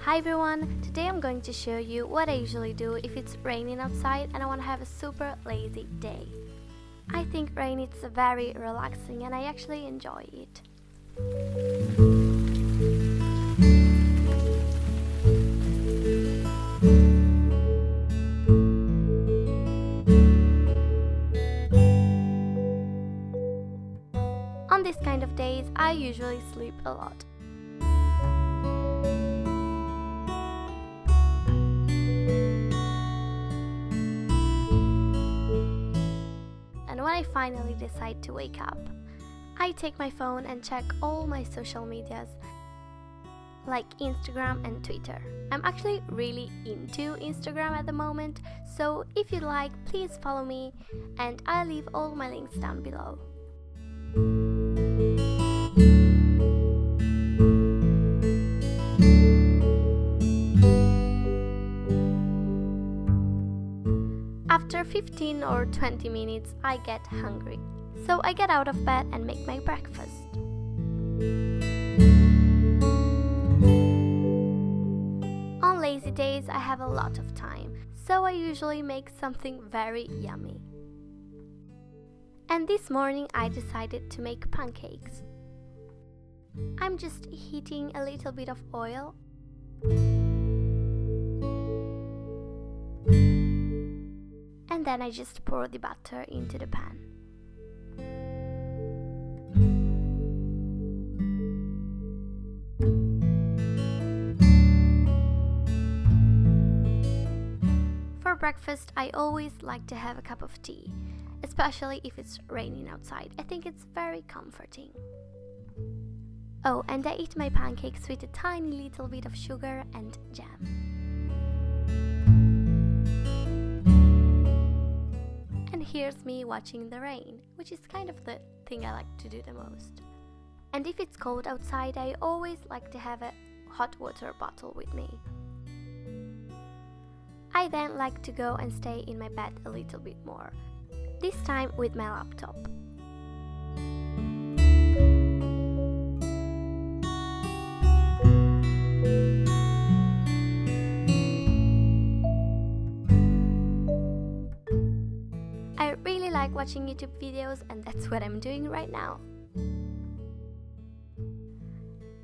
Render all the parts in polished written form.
Hi everyone, today I'm going to show you what I usually do if it's raining outside and I want to have a super lazy day. I think rain is very relaxing and I actually enjoy it. On these kind of days, I usually sleep a lot. And when I finally decide to wake up, I take my phone and check all my social medias, like Instagram and Twitter. I'm actually really into Instagram at the moment, so if you'd like, please follow me, and I'll leave all my links down below. After 15 or 20 minutes, I get hungry, so I get out of bed and make my breakfast. On lazy days, I have a lot of time, so I usually make something very yummy. And this morning, I decided to make pancakes. I'm just heating a little bit of oil. And then I just pour the butter into the pan. For breakfast, I always like to have a cup of tea, especially if it's raining outside. I think it's very comforting. Oh, and I eat my pancakes with a tiny little bit of sugar and jam. Here's me watching the rain, which is kind of the thing I like to do the most. And if it's cold outside, I always like to have a hot water bottle with me. I then like to go and stay in my bed a little bit more, this time with my laptop. Watching YouTube videos, and that's what I'm doing right now.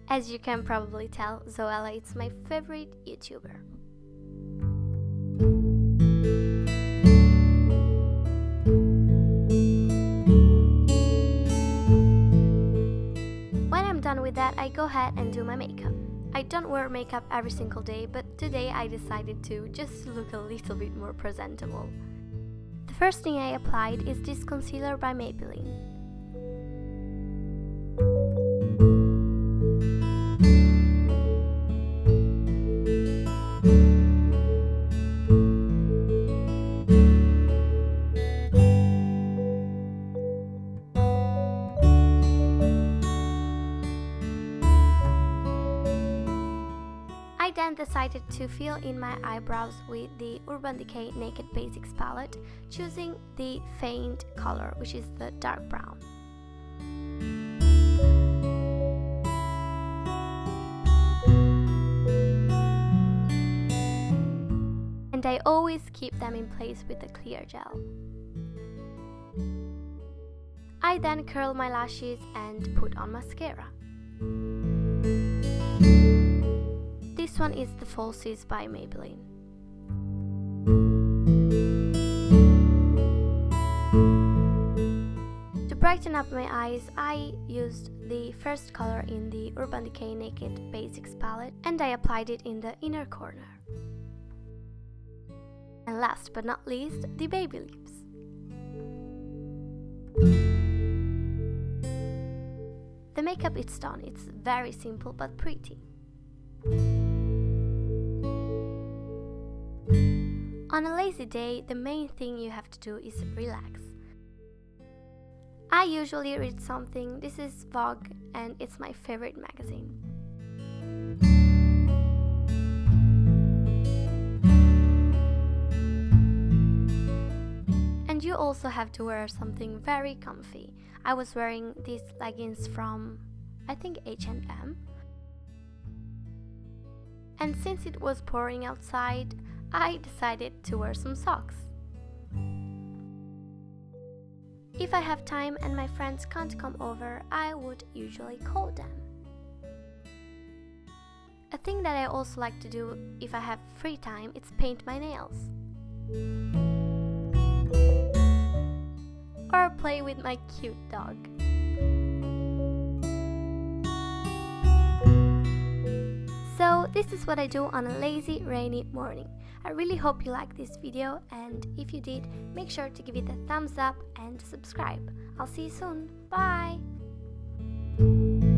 As you can probably tell, Zoella is my favorite YouTuber. When I'm done with that, I go ahead and do my makeup. I don't wear makeup every single day, but today I decided to just look a little bit more presentable. The first thing I applied is this concealer by Maybelline. I then decided to fill in my eyebrows with the Urban Decay Naked Basics palette, choosing the faint color, which is the dark brown. And I always keep them in place with the clear gel. I then curl my lashes and put on mascara. This one is the Falsies by Maybelline. To brighten up my eyes, I used the first color in the Urban Decay Naked Basics palette and I applied it in the inner corner. And last but not least, the baby lips. The makeup is done. It's very simple but pretty. On a lazy day, the main thing you have to do is relax. I usually read something. This is Vogue and it's my favorite magazine. And you also have to wear something very comfy. I was wearing these leggings from, I think, H&M. And since it was pouring outside, I decided to wear some socks. If I have time and my friends can't come over, I would usually call them. A thing that I also like to do if I have free time is paint my nails. Or play with my cute dog. So this is what I do on a lazy, rainy morning. I really hope you liked this video, and if you did, make sure to give it a thumbs up and subscribe. I'll see you soon. Bye!